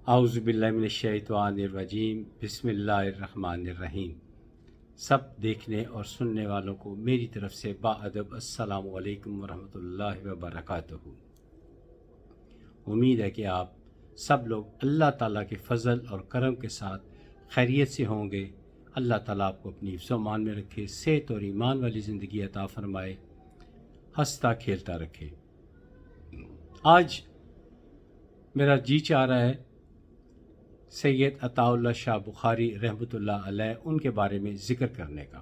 اعوذ باللہ من الشیطان الرجیم، بسم اللہ الرحمن الرحیم۔ سب دیکھنے اور سننے والوں کو میری طرف سے باادب السلام علیکم ورحمۃ اللہ وبرکاتہ۔ امید ہے کہ آپ سب لوگ اللہ تعالیٰ کے فضل اور کرم کے ساتھ خیریت سے ہوں گے۔ اللہ تعالیٰ آپ کو اپنی حفظ و امان میں رکھے، صحت اور ایمان والی زندگی عطا فرمائے، ہنستا کھیلتا رکھے۔ آج میرا جی چاہ رہا ہے سید عطا اللہ شاہ بخاری رحمۃ اللہ علیہ ان کے بارے میں ذکر کرنے کا۔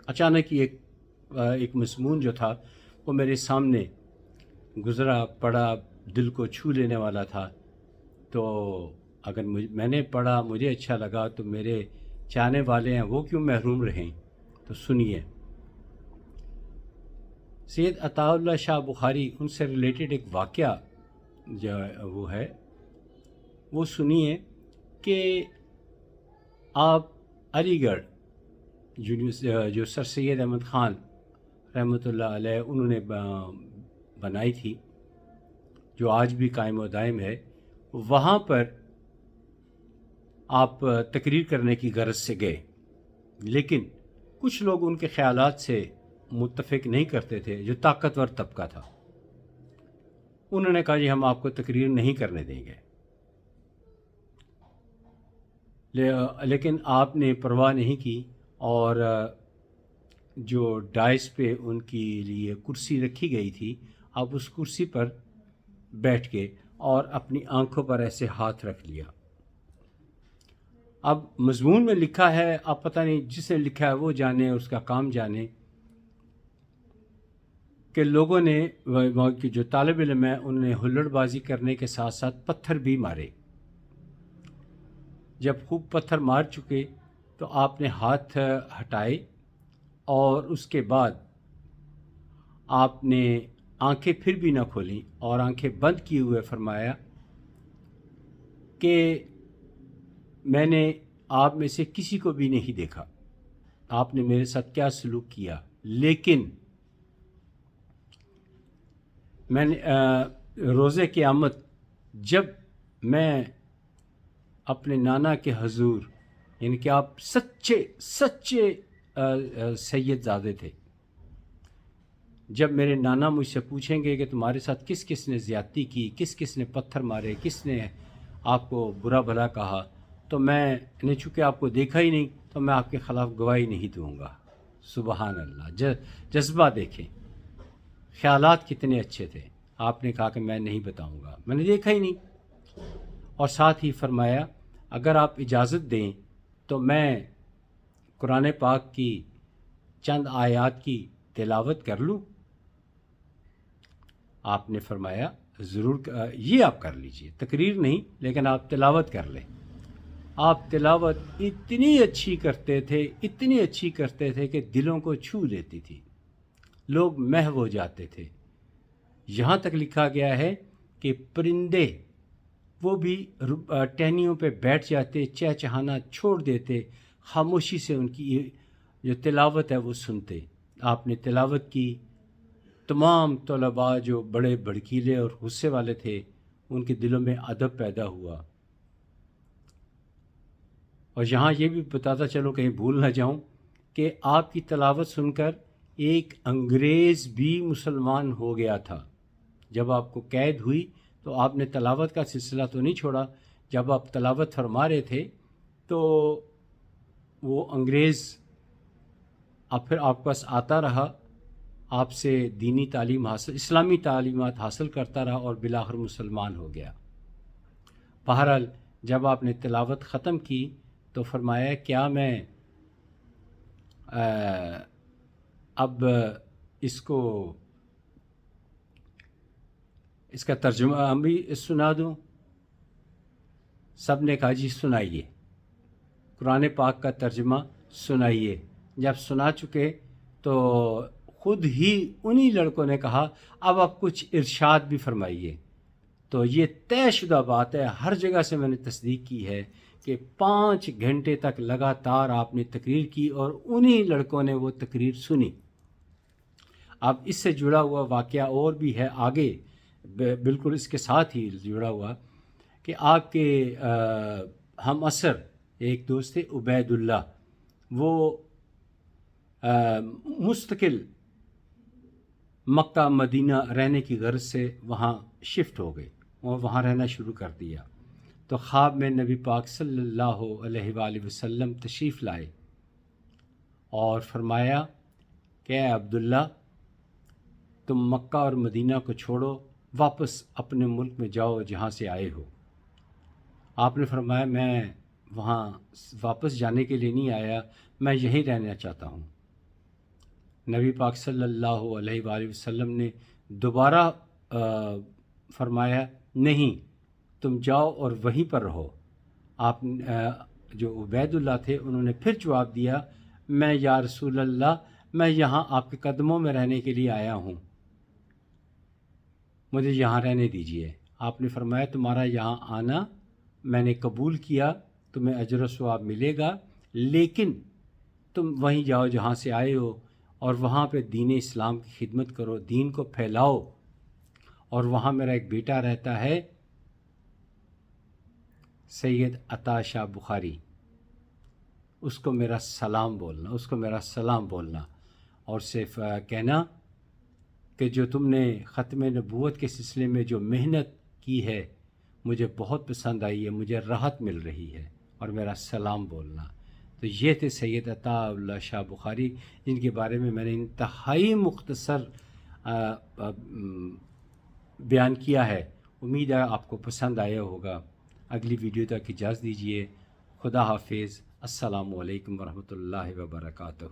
اچانک ہی ایک مضمون جو تھا وہ میرے سامنے گزرا، پڑھا، دل کو چھو لینے والا تھا، تو اگر میں نے پڑھا، مجھے اچھا لگا، تو میرے چاہنے والے ہیں وہ کیوں محروم رہیں؟ تو سنیے، سید عطا اللہ شاہ بخاری ان سے ریلیٹڈ ایک واقعہ جو وہ ہے وہ سنیے کہ آپ علی گڑھ جو سر سید احمد خان رحمۃ اللہ علیہ انہوں نے بنائی تھی، جو آج بھی قائم و دائم ہے، وہاں پر آپ تقریر کرنے کی غرض سے گئے، لیکن کچھ لوگ ان کے خیالات سے متفق نہیں کرتے تھے، جو طاقتور طبقہ تھا۔ انہوں نے کہا جی ہم آپ کو تقریر نہیں کرنے دیں گے، لیکن آپ نے پرواہ نہیں کی، اور جو ڈائس پہ ان کی لیے کرسی رکھی گئی تھی، آپ اس کرسی پر بیٹھ کے اور اپنی آنکھوں پر ایسے ہاتھ رکھ لیا۔ اب مضمون میں لکھا ہے، اب پتہ نہیں جس نے لکھا ہے وہ جانے، اس کا کام جانے، کہ لوگوں نے وہاں کی جو طالب علم ہیں انہوں نے ہلڑ بازی کرنے کے ساتھ ساتھ پتھر بھی مارے۔ جب خوب پتھر مار چکے تو آپ نے ہاتھ ہٹائے، اور اس کے بعد آپ نے آنکھیں پھر بھی نہ کھولیں اور آنکھیں بند کیے ہوئے فرمایا کہ میں نے آپ میں سے کسی کو بھی نہیں دیکھا، آپ نے میرے ساتھ کیا سلوک کیا، لیکن میں نے روز قیامت جب میں اپنے نانا کے حضور، یعنی کہ آپ سچے سید زادے تھے، جب میرے نانا مجھ سے پوچھیں گے کہ تمہارے ساتھ کس کس نے زیادتی کی، کس کس نے پتھر مارے، کس نے آپ کو برا بھلا کہا، تو میں نے چونکہ آپ کو دیکھا ہی نہیں تو میں آپ کے خلاف گواہی نہیں دوں گا۔ سبحان اللہ، جذبہ دیکھیں، خیالات کتنے اچھے تھے۔ آپ نے کہا کہ میں نہیں بتاؤں گا، میں نے دیکھا ہی نہیں، اور ساتھ ہی فرمایا اگر آپ اجازت دیں تو میں قرآن پاک کی چند آیات کی تلاوت کر لوں؟ آپ نے فرمایا ضرور، یہ آپ کر لیجئے، تقریر نہیں لیکن آپ تلاوت کر لیں۔ آپ تلاوت اتنی اچھی کرتے تھے کہ دلوں کو چھو لیتی تھی، لوگ محو ہو جاتے تھے۔ یہاں تک لکھا گیا ہے کہ پرندے وہ بھی ٹہنیوں پہ بیٹھ جاتے، چہچہانا چھوڑ دیتے، خاموشی سے ان کی جو تلاوت ہے وہ سنتے۔ آپ نے تلاوت کی، تمام طلباء جو بڑے بھڑکیلے اور غصے والے تھے ان کے دلوں میں ادب پیدا ہوا۔ اور یہاں یہ بھی بتاتا چلو کہیں بھول نہ جاؤں کہ آپ کی تلاوت سن کر ایک انگریز بھی مسلمان ہو گیا تھا۔ جب آپ کو قید ہوئی تو آپ نے تلاوت کا سلسلہ تو نہیں چھوڑا، جب آپ تلاوت فرما رہے تھے تو وہ انگریز پھر آپ کے پاس آتا رہا، آپ سے دینی تعلیم حاصل، اسلامی تعلیمات حاصل کرتا رہا، اور بالآخر مسلمان ہو گیا۔ بہرحال جب آپ نے تلاوت ختم کی تو فرمایا کیا میں اب اس کا ترجمہ ہم بھی سنا دوں؟ سب نے کہا جی سنائیے، قرآن پاک کا ترجمہ سنائیے۔ جب سنا چکے تو خود ہی انہی لڑکوں نے کہا اب آپ کچھ ارشاد بھی فرمائیے۔ تو یہ طے شدہ بات ہے، ہر جگہ سے میں نے تصدیق کی ہے کہ 5 گھنٹے تک لگاتار آپ نے تقریر کی، اور انہی لڑکوں نے وہ تقریر سنی۔ اب اس سے جڑا ہوا واقعہ اور بھی ہے آگے، بالکل اس کے ساتھ ہی جڑا ہوا، کہ آپ کے ہم عصر ایک دوست تھے عبید اللہ، وہ مستقل مکہ مدینہ رہنے کی غرض سے وہاں شفٹ ہو گئے اور وہاں رہنا شروع کر دیا۔ تو خواب میں نبی پاک صلی اللہ علیہ وآلہ وسلم تشریف لائے اور فرمایا کہ اے عبداللہ، تم مکہ اور مدینہ کو چھوڑو، واپس اپنے ملک میں جاؤ جہاں سے آئے ہو۔ آپ نے فرمایا میں وہاں واپس جانے کے لیے نہیں آیا، میں یہیں رہنا چاہتا ہوں۔ نبی پاک صلی اللہ علیہ وآلہ وسلم نے دوبارہ فرمایا نہیں، تم جاؤ اور وہیں پر رہو۔ آپ جو عبید اللہ تھے انہوں نے پھر جواب دیا، میں یا رسول اللہ، میں یہاں آپ کے قدموں میں رہنے کے لیے آیا ہوں، مجھے یہاں رہنے دیجیے۔ آپ نے فرمایا تمہارا یہاں آنا میں نے قبول کیا، تمہیں اجر و ثواب ملے گا، لیکن تم وہیں جاؤ جہاں سے آئے ہو اور وہاں پہ دین اسلام کی خدمت کرو، دین کو پھیلاؤ۔ اور وہاں میرا ایک بیٹا رہتا ہے سید عطا شاہ بخاری، اس کو میرا سلام بولنا اور صرف کہنا کہ جو تم نے ختم نبوت کے سلسلے میں جو محنت کی ہے مجھے بہت پسند آئی ہے، مجھے راحت مل رہی ہے، اور میرا سلام بولنا۔ تو یہ تھے سید عطا اللہ شاہ بخاری، جن کے بارے میں میں نے انتہائی مختصر بیان کیا ہے۔ امید ہے آپ کو پسند آیا ہوگا۔ اگلی ویڈیو تک اجازت دیجیے۔ خدا حافظ۔ السلام علیکم ورحمۃ اللہ وبرکاتہ۔